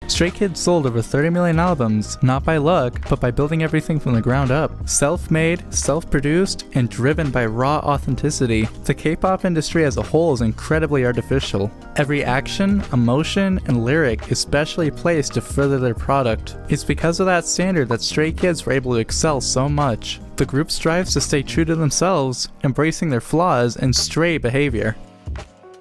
Stray Kids sold over 30 million albums, not by luck, but by building everything from the ground up. Self-made, self-produced, and driven by raw authenticity, the K-pop industry as a whole is incredibly artificial. Every action, emotion, and lyric is specially placed to further their product. It's because of that standard that Stray Kids were able to excel so much. The group strives to stay true to themselves, embracing their flaws and stray behavior.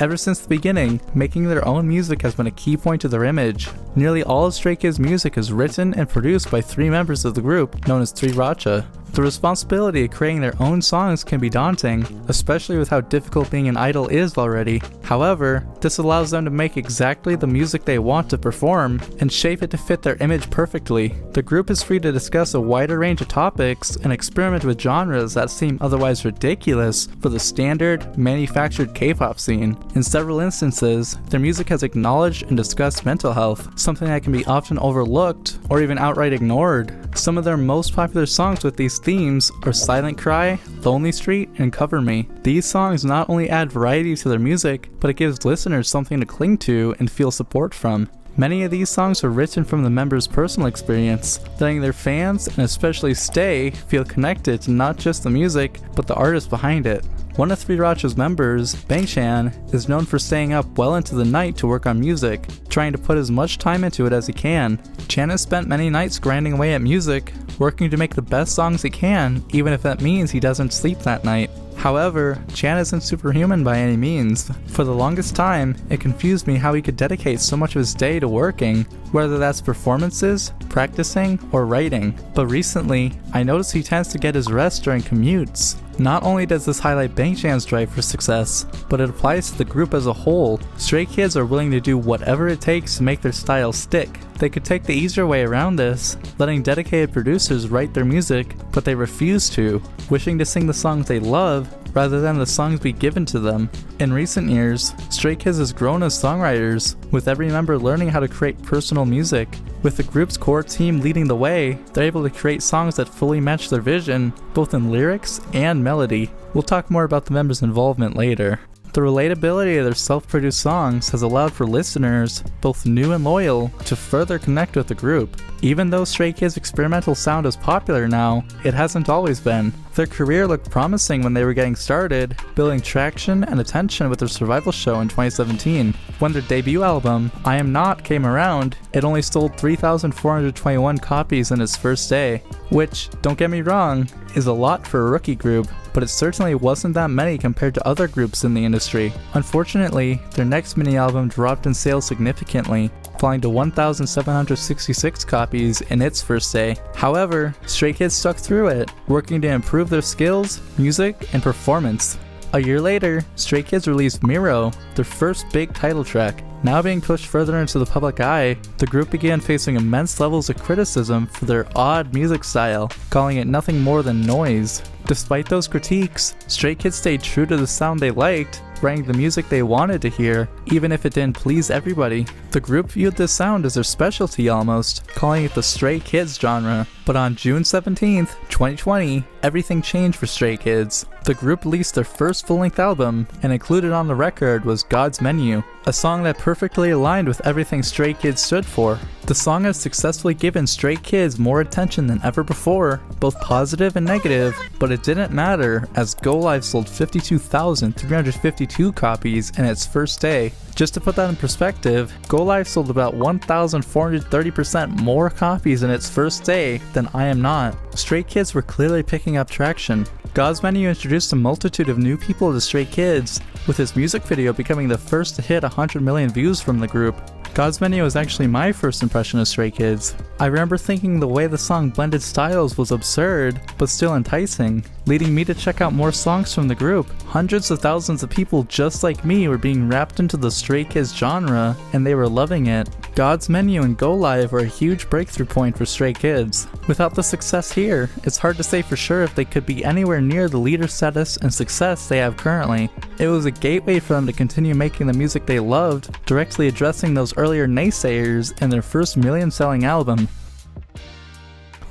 Ever since the beginning, making their own music has been a key point to their image. Nearly all of Stray Kids' music is written and produced by 3 members of the group, known as 3RACHA. The responsibility of creating their own songs can be daunting, especially with how difficult being an idol is already. However, this allows them to make exactly the music they want to perform and shape it to fit their image perfectly. The group is free to discuss a wider range of topics and experiment with genres that seem otherwise ridiculous for the standard, manufactured K-pop scene. In several instances, their music has acknowledged and discussed mental health, something that can be often overlooked or even outright ignored. Some of their most popular songs with these themes are Silent Cry, Lonely Street, and Cover Me. These songs not only add variety to their music, but it gives listeners something to cling to and feel support from. Many of these songs are written from the members' personal experience, letting their fans, and especially Stay, feel connected to not just the music, but the artist behind it. One of 3RACHA's members, Bangchan, is known for staying up well into the night to work on music, trying to put as much time into it as he can. Chan has spent many nights grinding away at music, working to make the best songs he can, even if that means he doesn't sleep that night. However, Chan isn't superhuman by any means. For the longest time, it confused me how he could dedicate so much of his day to working, whether that's performances, practicing, or writing. But recently, I noticed he tends to get his rest during commutes. Not only does this highlight Bangchan's drive for success, but it applies to the group as a whole. Stray Kids are willing to do whatever it takes to make their style stick. They could take the easier way around this, letting dedicated producers write their music, but they refuse to, wishing to sing the songs they love rather than the songs be given to them. In recent years, Stray Kids has grown as songwriters, with every member learning how to create personal music. With the group's core team leading the way, they're able to create songs that fully match their vision, both in lyrics and melody. We'll talk more about the members' involvement later. The relatability of their self-produced songs has allowed for listeners, both new and loyal, to further connect with the group. Even though Stray Kids' experimental sound is popular now, it hasn't always been. Their career looked promising when they were getting started, building traction and attention with their survival show in 2017. When their debut album, I Am Not, came around, it only sold 3,421 copies in its first day, which, don't get me wrong, is a lot for a rookie group, but it certainly wasn't that many compared to other groups in the industry. Unfortunately, their next mini-album dropped in sales significantly, falling to 1,766 copies in its first day. However, Stray Kids stuck through it, working to improve their skills, music, and performance. A year later, Stray Kids released MIROH, their first big title track. Now being pushed further into the public eye, the group began facing immense levels of criticism for their odd music style, calling it nothing more than noise. Despite those critiques, Stray Kids stayed true to the sound they liked, writing the music they wanted to hear, even if it didn't please everybody. The group viewed this sound as their specialty almost, calling it the Stray Kids genre. But on June 17th, 2020, everything changed for Stray Kids. The group released their first full-length album, and included on the record was God's Menu, a song that perfectly aligned with everything Stray Kids stood for. The song has successfully given Stray Kids more attention than ever before, both positive and negative, but it didn't matter as Go Live sold 52,352 copies in its first day. Just to put that in perspective, Go Live sold about 1,430% more copies in its first day than I Am Not. Stray Kids were clearly picking up traction. God's Menu introduced a multitude of new people to Stray Kids, with his music video becoming the first to hit 100 million views from the group. God's Menu was actually my first impression of Stray Kids. I remember thinking the way the song blended styles was absurd, but still enticing, leading me to check out more songs from the group. Hundreds of thousands of people just like me were being wrapped into the Stray Kids genre, and they were loving it. God's Menu and Go Live were a huge breakthrough point for Stray Kids. Without the success here, it's hard to say for sure if they could be anywhere near the leader status and success they have currently. It was a gateway for them to continue making the music they loved, directly addressing those earlier naysayers in their first million-selling album.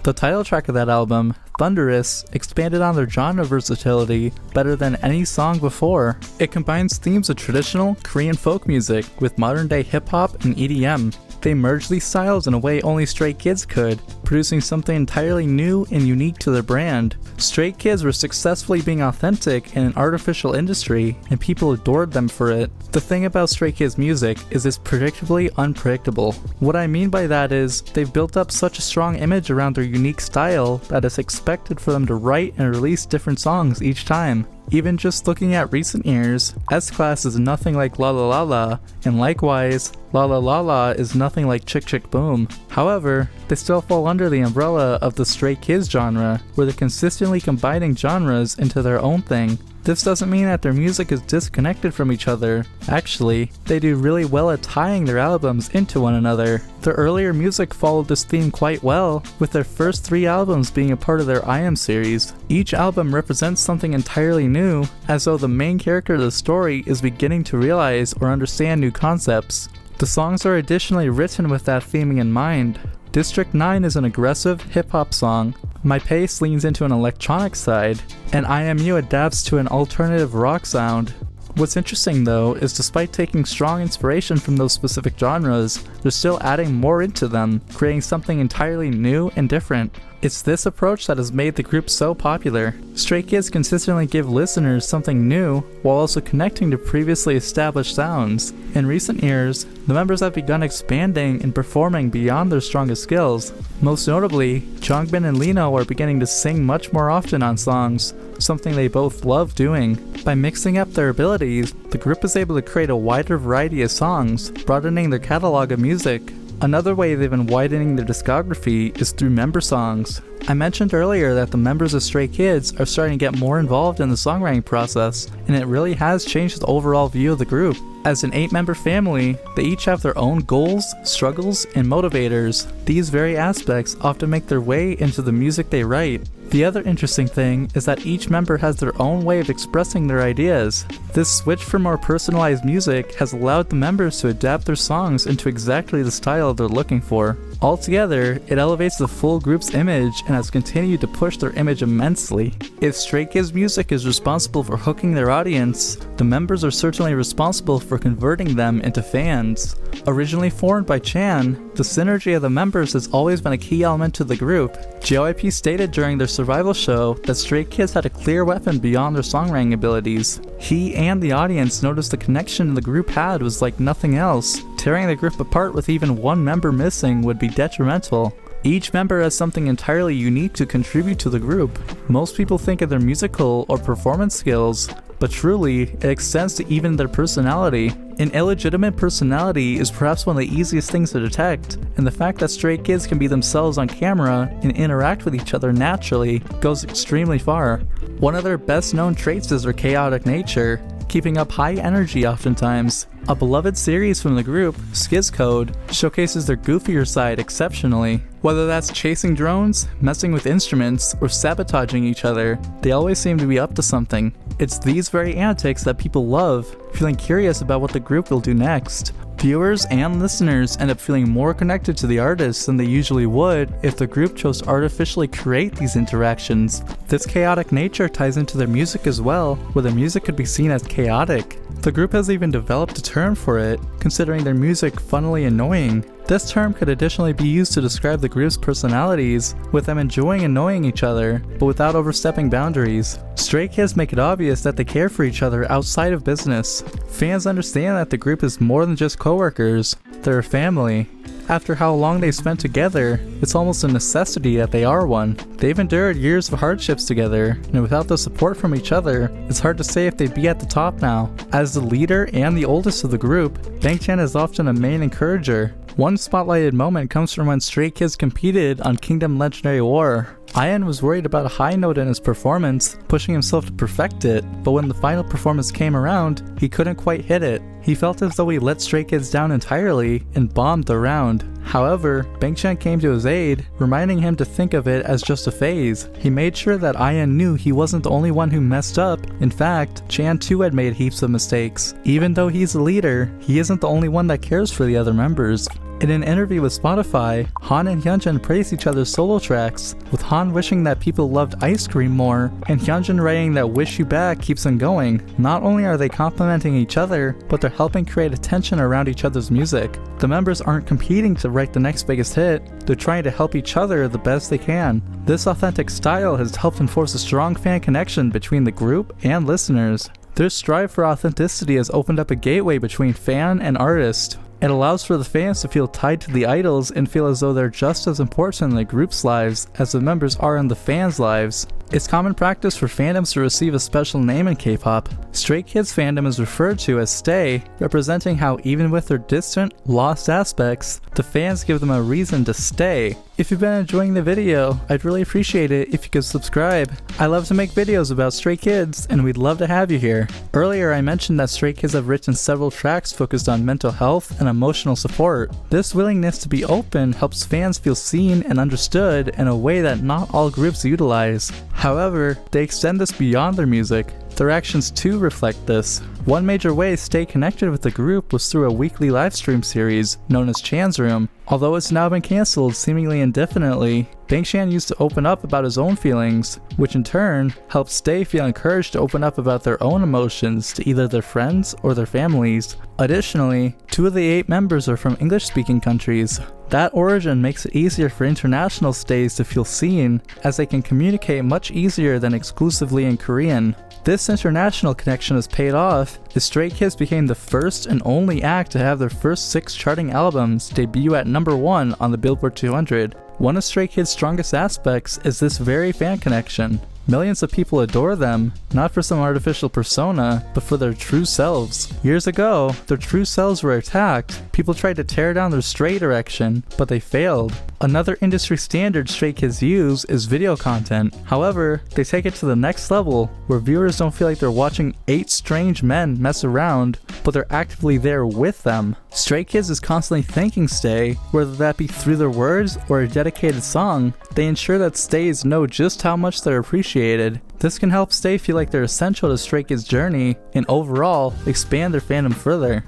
The title track of that album, Thunderous, expanded on their genre versatility better than any song before. It combines themes of traditional Korean folk music with modern-day hip-hop and EDM. They merged these styles in a way only Stray Kids could, producing something entirely new and unique to their brand. Stray Kids were successfully being authentic in an artificial industry, and people adored them for it. The thing about Stray Kids music is it's predictably unpredictable. What I mean by that is, they've built up such a strong image around their unique style that it's expected for them to write and release different songs each time. Even just looking at recent years, S-Class is nothing like La La La La, and likewise, La La La La is nothing like Chick Chick Boom. However, they still fall under the umbrella of the Stray Kids genre, where they're consistently combining genres into their own thing. This doesn't mean that their music is disconnected from each other. Actually, they do really well at tying their albums into one another. Their earlier music followed this theme quite well, with their first 3 albums being a part of their I Am series. Each album represents something entirely new, as though the main character of the story is beginning to realize or understand new concepts. The songs are additionally written with that theming in mind. District 9 is an aggressive hip-hop song, My Pace leans into an electronic side, and I Am You adapts to an alternative rock sound. What's interesting though is despite taking strong inspiration from those specific genres, they're still adding more into them, creating something entirely new and different. It's this approach that has made the group so popular. Stray Kids consistently give listeners something new while also connecting to previously established sounds. In recent years, the members have begun expanding and performing beyond their strongest skills. Most notably, Jongbin and Lino are beginning to sing much more often on songs, something they both love doing. By mixing up their abilities, the group is able to create a wider variety of songs, broadening their catalog of music. Another way they've been widening their discography is through member songs. I mentioned earlier that the members of Stray Kids are starting to get more involved in the songwriting process, and it really has changed the overall view of the group. As an 8-member family, they each have their own goals, struggles, and motivators. These very aspects often make their way into the music they write. The other interesting thing is that each member has their own way of expressing their ideas. This switch for more personalized music has allowed the members to adapt their songs into exactly the style they're looking for. Altogether, it elevates the full group's image and has continued to push their image immensely. If Stray Kids music is responsible for hooking their audience, the members are certainly responsible for converting them into fans. Originally formed by Chan, the synergy of the members has always been a key element to the group. JYP stated during their survival show that Stray Kids had a clear weapon beyond their songwriting abilities. He and the audience noticed the connection the group had was like nothing else. Tearing the group apart with even one member missing would be detrimental. Each member has something entirely unique to contribute to the group. Most people think of their musical or performance skills, but truly, it extends to even their personality. An illegitimate personality is perhaps one of the easiest things to detect, and the fact that Stray Kids can be themselves on camera and interact with each other naturally goes extremely far. One of their best known traits is their chaotic nature, keeping up high energy oftentimes. A beloved series from the group, Skiz Code, showcases their goofier side exceptionally. Whether that's chasing drones, messing with instruments, or sabotaging each other, they always seem to be up to something. It's these very antics that people love, feeling curious about what the group will do next. Viewers and listeners end up feeling more connected to the artists than they usually would if the group chose to artificially create these interactions. This chaotic nature ties into their music as well, where their music could be seen as chaotic. The group has even developed a term for it, considering their music funnily annoying. This term could additionally be used to describe the group's personalities, with them enjoying annoying each other, but without overstepping boundaries. Stray Kids make it obvious that they care for each other outside of business. Fans understand that the group is more than just coworkers, they're a family. After how long they've spent together, it's almost a necessity that they are one. They've endured years of hardships together, and without the support from each other, it's hard to say if they'd be at the top now. As the leader and the oldest of the group, Bangchan is often a main encourager. One spotlighted moment comes from when Stray Kids competed on Kingdom Legendary War. Ian was worried about a high note in his performance, pushing himself to perfect it, but when the final performance came around, he couldn't quite hit it. He felt as though he let Stray Kids down entirely and bombed the round. However, Bangchan came to his aid, reminding him to think of it as just a phase. He made sure that Ian knew he wasn't the only one who messed up. In fact, Chan too had made heaps of mistakes. Even though he's the leader, he isn't the only one that cares for the other members. In an interview with Spotify, Han and Hyunjin praised each other's solo tracks, with Han wishing that people loved Ice Cream more, and Hyunjin writing that Wish You Back keeps them going. Not only are they complimenting each other, but they're helping create attention around each other's music. The members aren't competing to write the next biggest hit, they're trying to help each other the best they can. This authentic style has helped enforce a strong fan connection between the group and listeners. Their strive for authenticity has opened up a gateway between fan and artist. It allows for the fans to feel tied to the idols and feel as though they're just as important in the group's lives as the members are in the fans' lives. It's common practice for fandoms to receive a special name in K-pop. Stray Kids fandom is referred to as Stay, representing how even with their distant, lost aspects, the fans give them a reason to stay. If you've been enjoying the video, I'd really appreciate it if you could subscribe. I love to make videos about Stray Kids, and we'd love to have you here. Earlier I mentioned that Stray Kids have written several tracks focused on mental health and emotional support. This willingness to be open helps fans feel seen and understood in a way that not all groups utilize. However, they extend this beyond their music. Their actions too reflect this. One major way to stay connected with the group was through a weekly livestream series known as Chan's Room. Although it's now been cancelled seemingly indefinitely, Bang Chan used to open up about his own feelings, which in turn helped Stay feel encouraged to open up about their own emotions to either their friends or their families. Additionally, 2 of the 8 members are from English-speaking countries. That origin makes it easier for international stays to feel seen, as they can communicate much easier than exclusively in Korean. This international connection has paid off, as Stray Kids became the first and only act to have their first 6 charting albums debut at number 1 on the Billboard 200. One of Stray Kids' strongest aspects is this very fan connection. Millions of people adore them, not for some artificial persona, but for their true selves. Years ago, their true selves were attacked. People tried to tear down their Stray direction, but they failed. Another industry standard Stray Kids use is video content. However, they take it to the next level, where viewers don't feel like they're watching 8 strange men mess around, but they're actively there with them. Stray Kids is constantly thanking Stay, whether that be through their words or a dedicated song. They ensure that Stays know just how much they're appreciated. This can help Stay feel like they're essential to Stray Kids' journey, and overall, expand their fandom further.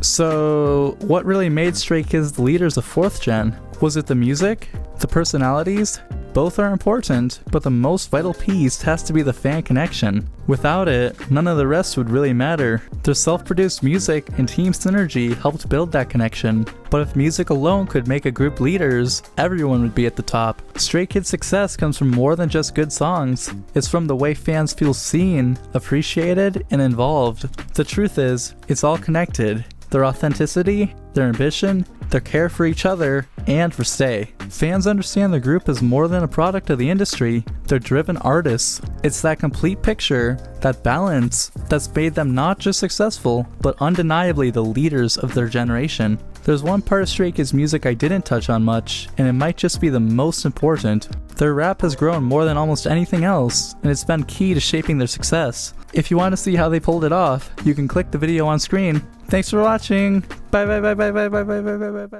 So, what really made Stray Kids the leaders of 4th Gen? Was it the music? The personalities? Both are important, but the most vital piece has to be the fan connection. Without it, none of the rest would really matter. Their self-produced music and team synergy helped build that connection. But if music alone could make a group leaders, everyone would be at the top. Stray Kids' success comes from more than just good songs. It's from the way fans feel seen, appreciated, and involved. The truth is, it's all connected. Their authenticity, their ambition, their care for each other, and for Stay. Fans understand the group is more than a product of the industry, they're driven artists. It's that complete picture, that balance, that's made them not just successful, but undeniably the leaders of their generation. There's one part of Stray Kids' music I didn't touch on much, and it might just be the most important. Their rap has grown more than almost anything else, and it's been key to shaping their success. If you want to see how they pulled it off, you can click the video on screen. Thanks for watching. Bye bye bye bye bye bye bye bye bye bye.